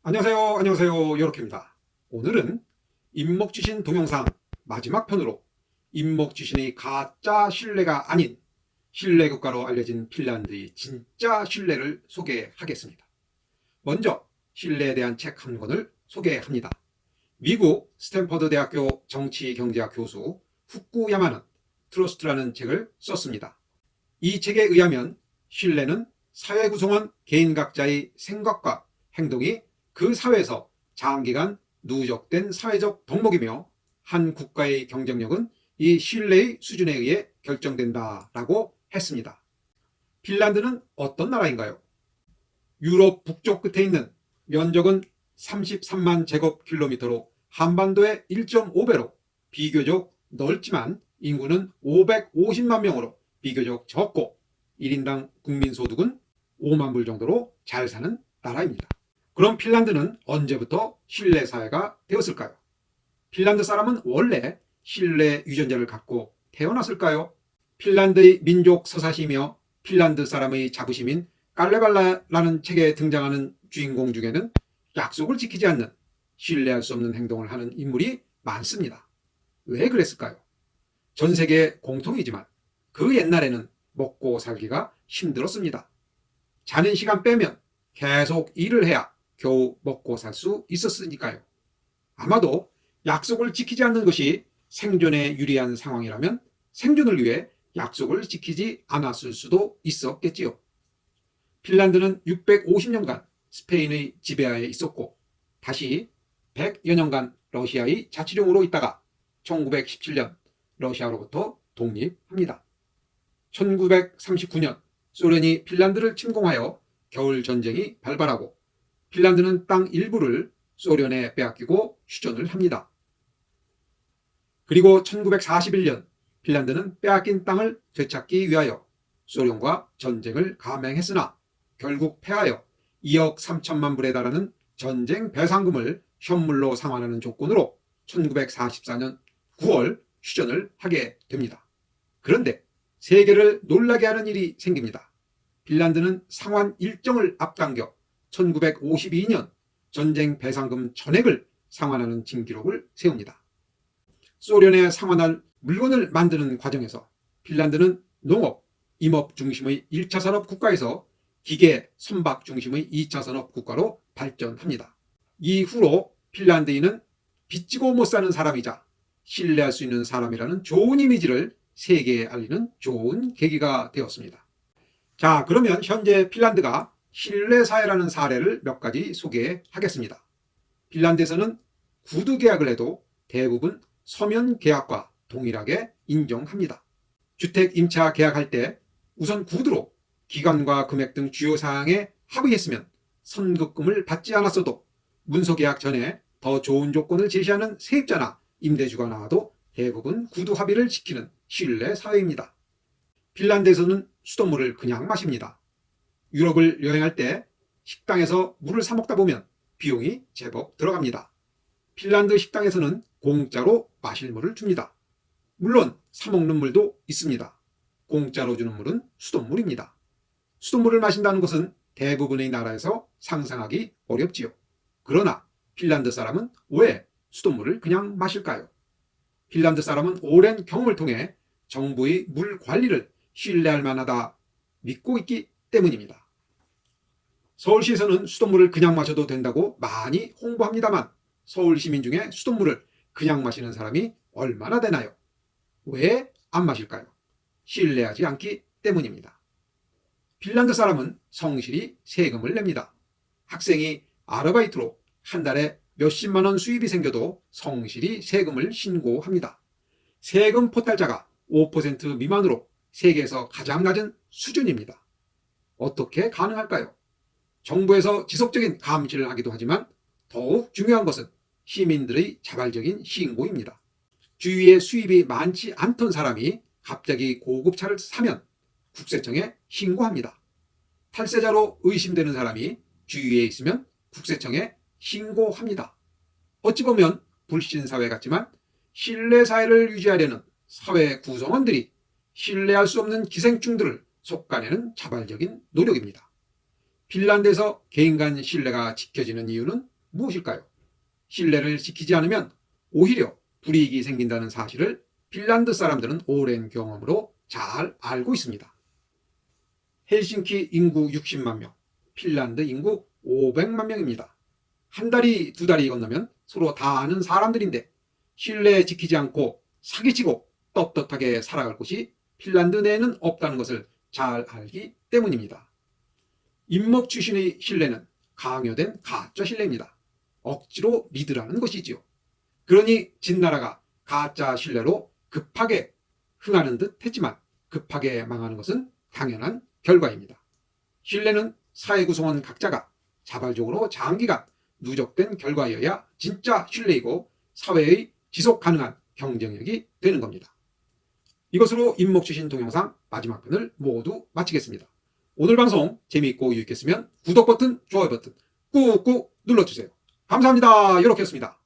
안녕하세요. 요렇게입니다. 오늘은 임목지신 동영상 마지막 편으로 임목지신의 가짜 신뢰가 아닌 신뢰 국가로 알려진 핀란드의 진짜 신뢰를 소개하겠습니다. 먼저 신뢰에 대한 책 한 권을 소개합니다. 미국 스탠퍼드 대학교 정치경제학 교수 후쿠야마는 트러스트라는 책을 썼습니다. 이 책에 의하면 신뢰는 사회 구성원 개인 각자의 생각과 행동이 그 사회에서 장기간 누적된 사회적 덕목이며 한 국가의 경쟁력은 이 신뢰의 수준에 의해 결정된다라고 했습니다. 핀란드는 어떤 나라인가요? 유럽 북쪽 끝에 있는 면적은 33만 제곱킬로미터로 한반도의 1.5배로 비교적 넓지만 인구는 550만 명으로 비교적 적고 1인당 국민소득은 5만 불 정도로 잘 사는 나라입니다. 그럼 핀란드는 언제부터 신뢰사회가 되었을까요? 핀란드 사람은 원래 신뢰 유전자를 갖고 태어났을까요? 핀란드의 민족 서사시며 핀란드 사람의 자부심인 깔레발라라는 책에 등장하는 주인공 중에는 약속을 지키지 않는 신뢰할 수 없는 행동을 하는 인물이 많습니다. 왜 그랬을까요? 전 세계 공통이지만 그 옛날에는 먹고 살기가 힘들었습니다. 자는 시간 빼면 계속 일을 해야 겨우 먹고 살 수 있었으니까요. 아마도 약속을 지키지 않는 것이 생존에 유리한 상황이라면 생존을 위해 약속을 지키지 않았을 수도 있었겠지요. 핀란드는 650년간 스페인의 지배하에 있었고 다시 100여 년간 러시아의 자치령으로 있다가 1917년 러시아로부터 독립합니다. 1939년 소련이 핀란드를 침공하여 겨울전쟁이 발발하고 핀란드는 땅 일부를 소련에 빼앗기고 휴전을 합니다. 그리고 1941년 핀란드는 빼앗긴 땅을 되찾기 위하여 소련과 전쟁을 감행했으나 결국 패하여 2억 3천만 불에 달하는 전쟁 배상금을 현물로 상환하는 조건으로 1944년 9월 휴전을 하게 됩니다. 그런데 세계를 놀라게 하는 일이 생깁니다. 핀란드는 상환 일정을 앞당겨 1952년 전쟁 배상금 전액을 상환하는 진기록을 세웁니다. 소련에 상환할 물건을 만드는 과정에서 핀란드는 농업, 임업 중심의 1차 산업 국가에서 기계, 선박 중심의 2차 산업 국가로 발전합니다. 이후로 핀란드인은 빚지고 못 사는 사람이자 신뢰할 수 있는 사람이라는 좋은 이미지를 세계에 알리는 좋은 계기가 되었습니다. 자, 그러면 현재 핀란드가 신뢰사회라는 사례를 몇 가지 소개하겠습니다. 핀란드에서는 구두 계약을 해도 대부분 서면 계약과 동일하게 인정합니다. 주택 임차 계약할 때 우선 구두로 기간과 금액 등 주요 사항에 합의했으면 선급금을 받지 않았어도 문서 계약 전에 더 좋은 조건을 제시하는 세입자나 임대주가 나와도 대부분 구두 합의를 지키는 신뢰 사회입니다. 핀란드에서는 수돗물을 그냥 마십니다. 유럽을 여행할 때 식당에서 물을 사 먹다 보면 비용이 제법 들어갑니다. 핀란드 식당에서는 공짜로 마실 물을 줍니다. 물론 사 먹는 물도 있습니다. 공짜로 주는 물은 수돗물입니다. 수돗물을 마신다는 것은 대부분의 나라에서 상상하기 어렵지요. 그러나 핀란드 사람은 왜 수돗물을 그냥 마실까요? 핀란드 사람은 오랜 경험을 통해 정부의 물 관리를 신뢰할 만하다 믿고 있기 때문입니다. 서울시에서는 수돗물을 그냥 마셔도 된다고 많이 홍보합니다만 서울 시민 중에 수돗물을 그냥 마시는 사람이 얼마나 되나요? 왜 안 마실까요? 신뢰하지 않기 때문입니다. 핀란드 사람은 성실히 세금을 냅니다. 학생이 아르바이트로 한 달에 몇십만 원 수입이 생겨도 성실히 세금을 신고합니다. 세금 포탈자가 5% 미만으로 세계에서 가장 낮은 수준입니다. 어떻게 가능할까요? 정부에서 지속적인 감시를 하기도 하지만 더욱 중요한 것은 시민들의 자발적인 신고입니다. 주위에 수입이 많지 않던 사람이 갑자기 고급차를 사면 국세청에 신고합니다. 탈세자로 의심되는 사람이 주위에 있으면 국세청에 신고합니다. 어찌 보면 불신사회 같지만 신뢰사회를 유지하려는 사회 구성원들이 신뢰할 수 없는 기생충들을 속아내는 자발적인 노력입니다. 핀란드에서 개인 간 신뢰가 지켜지는 이유는 무엇일까요? 신뢰를 지키지 않으면 오히려 불이익이 생긴다는 사실을 핀란드 사람들은 오랜 경험으로 잘 알고 있습니다. 헬싱키 인구 60만 명, 핀란드 인구 500만 명입니다. 한 다리 두 다리 건너면 서로 다 아는 사람들인데 신뢰 지키지 않고 사기치고 떳떳하게 살아갈 곳이 핀란드 내에는 없다는 것을 잘 알기 때문입니다. 임목 출신의 신뢰는 강요된 가짜 신뢰입니다. 억지로 믿으라는 것이지요. 그러니 진나라가 가짜 신뢰로 급하게 흥하는 듯 했지만 급하게 망하는 것은 당연한 결과입니다. 신뢰는 사회 구성원 각자가 자발적으로 장기간 누적된 결과여야 진짜 신뢰이고 사회의 지속 가능한 경쟁력이 되는 겁니다. 이것으로 임목주신 동영상 마지막 편을 모두 마치겠습니다. 오늘 방송 재미있고 유익했으면 구독 버튼, 좋아요 버튼 꾹꾹 눌러주세요. 감사합니다. 요렇게였습니다.